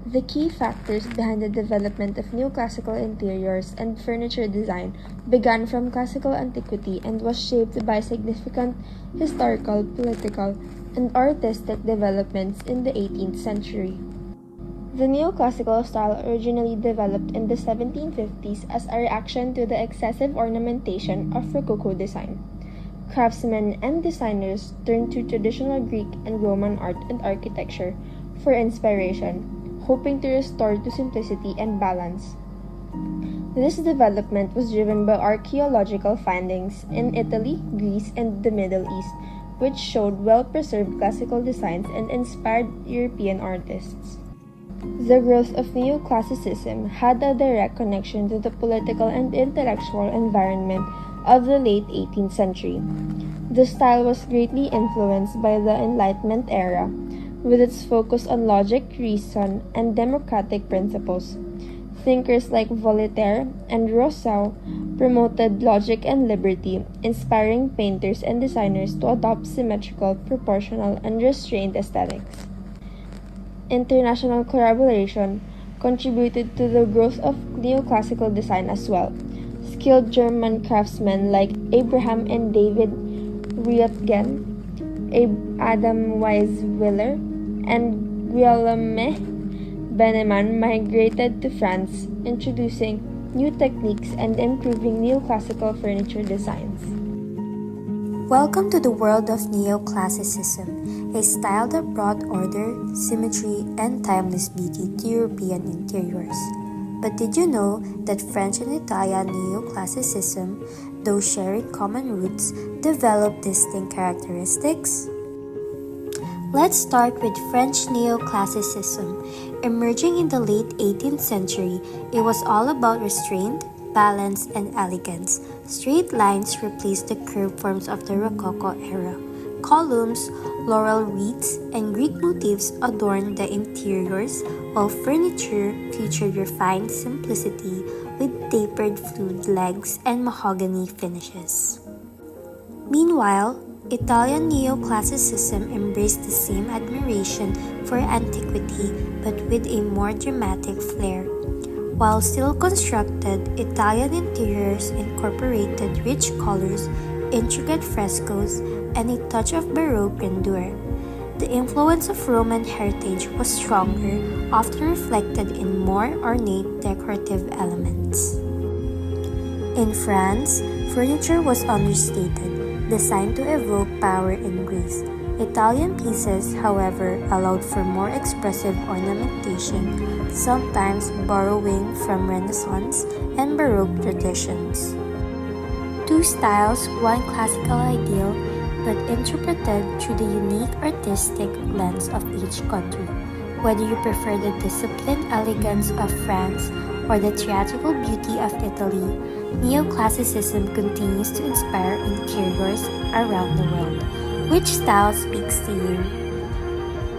The key factors behind the development of neoclassical interiors and furniture design began from classical antiquity and was shaped by significant historical, political, and artistic developments in the 18th century. The neoclassical style originally developed in the 1750s as a reaction to the excessive ornamentation of Rococo design. Craftsmen and designers turned to traditional Greek and Roman art and architecture for inspiration, hoping to restore to simplicity and balance. This development was driven by archaeological findings in Italy, Greece, and the Middle East, which showed well-preserved classical designs and inspired European artists. The growth of neoclassicism had a direct connection to the political and intellectual environment of the late 18th century. The style was greatly influenced by the Enlightenment era, with its focus on logic, reason, and democratic principles. Thinkers like Voltaire and Rousseau promoted logic and liberty, inspiring painters and designers to adopt symmetrical, proportional, and restrained aesthetics. International collaboration contributed to the growth of neoclassical design as well. Skilled German craftsmen like Abraham and David Röntgen, Adam Weiswiller, and Guillaume Bennemann migrated to France, introducing new techniques and improving neoclassical furniture designs. Welcome to the world of neoclassicism, a style that brought order, symmetry, and timeless beauty to European interiors. But did you know that French and Italian neoclassicism, though sharing common roots, developed distinct characteristics? Let's start with French neoclassicism. Emerging in the late 18th century, it was all about restraint, balance, and elegance. Straight lines replaced the curved forms of the Rococo era. Columns, laurel wreaths, and Greek motifs adorned the interiors, while furniture featured refined simplicity with tapered flute legs and mahogany finishes. Meanwhile, Italian neoclassicism embraced the same admiration for antiquity but with a more dramatic flair. While still constructed, Italian interiors incorporated rich colors, intricate frescoes, and a touch of Baroque grandeur. The influence of Roman heritage was stronger, often reflected in more ornate decorative elements. In France, furniture was understated, designed to evoke power and grace. Italian pieces, however, allowed for more expressive ornamentation, sometimes borrowing from Renaissance and Baroque traditions. Two styles, one classical ideal, but interpreted through the unique artistic lens of each country. Whether you prefer the disciplined elegance of France or the theatrical beauty of Italy, neoclassicism continues to inspire interiors around the world. Which style speaks to you?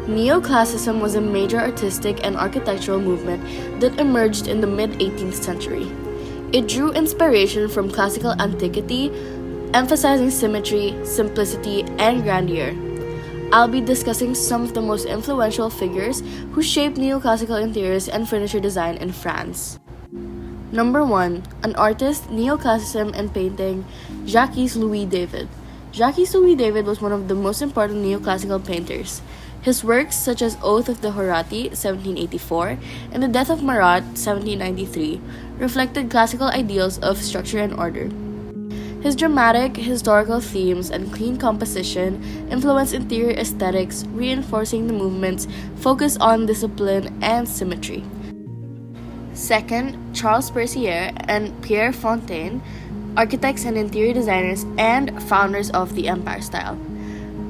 Neoclassicism was a major artistic and architectural movement that emerged in the mid-18th century. It drew inspiration from classical antiquity, emphasizing symmetry, simplicity, and grandeur. I'll be discussing some of the most influential figures who shaped neoclassical interiors and furniture design in France. Number 1. An artist, neoclassicism and painting, Jacques-Louis David. Jacques-Louis David was one of the most important neoclassical painters. His works, such as Oath of the Horatii, 1784, and The Death of Marat, 1793, reflected classical ideals of structure and order. His dramatic, historical themes and clean composition influenced interior aesthetics, reinforcing the movement's focus on discipline and symmetry. Second, Charles Percier and Pierre Fontaine, architects and interior designers and founders of the Empire style.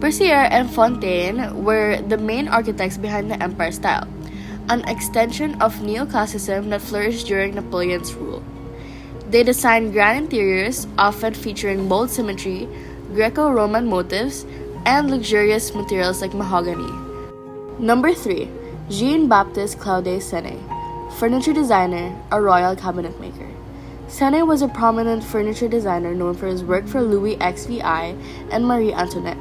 Percier and Fontaine were the main architects behind the Empire style, an extension of neoclassicism that flourished during Napoleon's rule. They designed grand interiors, often featuring bold symmetry, Greco-Roman motifs, and luxurious materials like mahogany. Number 3. Jean-Baptiste Claude Senet, furniture designer, a royal cabinet maker. Senet was a prominent furniture designer known for his work for Louis XVI and Marie Antoinette.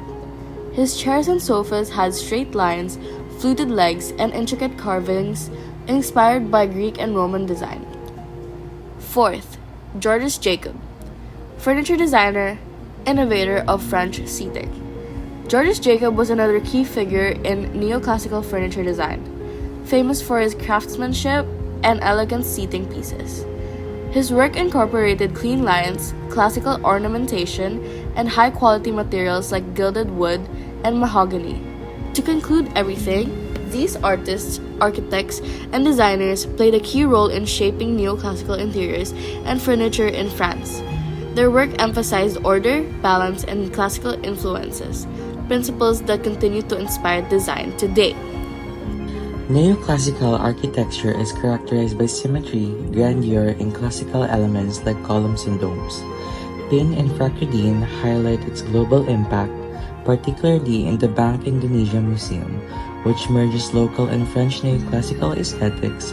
His chairs and sofas had straight lines, fluted legs, and intricate carvings, inspired by Greek and Roman design. Fourth, Georges Jacob, furniture designer, innovator of French seating. Georges Jacob was another key figure in neoclassical furniture design, famous for his craftsmanship and elegant seating pieces. His work incorporated clean lines, classical ornamentation, and high-quality materials like gilded wood and mahogany. To conclude everything, these artists, architects, and designers played a key role in shaping neoclassical interiors and furniture in France. Their work emphasized order, balance, and classical influences, principles that continue to inspire design today. Neoclassical architecture is characterized by symmetry, grandeur, and classical elements like columns and domes. Pin and Fracudine highlight its global impact, particularly in the Bank Indonesia Museum, which merges local and French neoclassical aesthetics.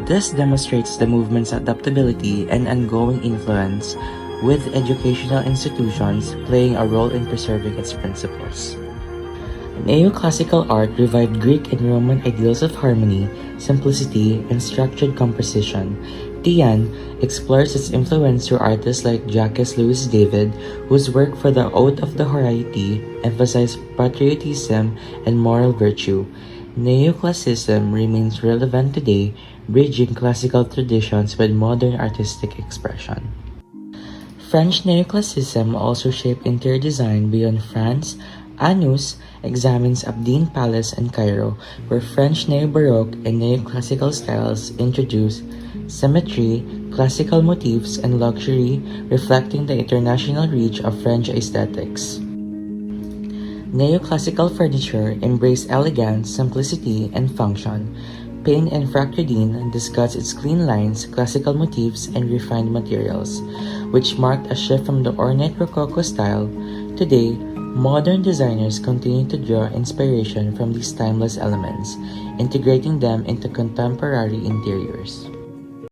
This demonstrates the movement's adaptability and ongoing influence, with educational institutions playing a role in preserving its principles. Neoclassical art revived Greek and Roman ideals of harmony, simplicity, and structured composition. Tian explores its influence through artists like Jacques Louis David, whose work for the Oath of the Horatii emphasized patriotism and moral virtue. Neoclassicism remains relevant today, bridging classical traditions with modern artistic expression. French neoclassicism also shaped interior design beyond France. Anus examines Abdeen Palace in Cairo, where French neo-Baroque and neoclassical styles introduce symmetry, classical motifs, and luxury, reflecting the international reach of French aesthetics. Neoclassical furniture embraced elegance, simplicity, and function. Pin and Fracudine discuss its clean lines, classical motifs, and refined materials, which marked a shift from the ornate Rococo style. Today, modern designers continue to draw inspiration from these timeless elements, integrating them into contemporary interiors.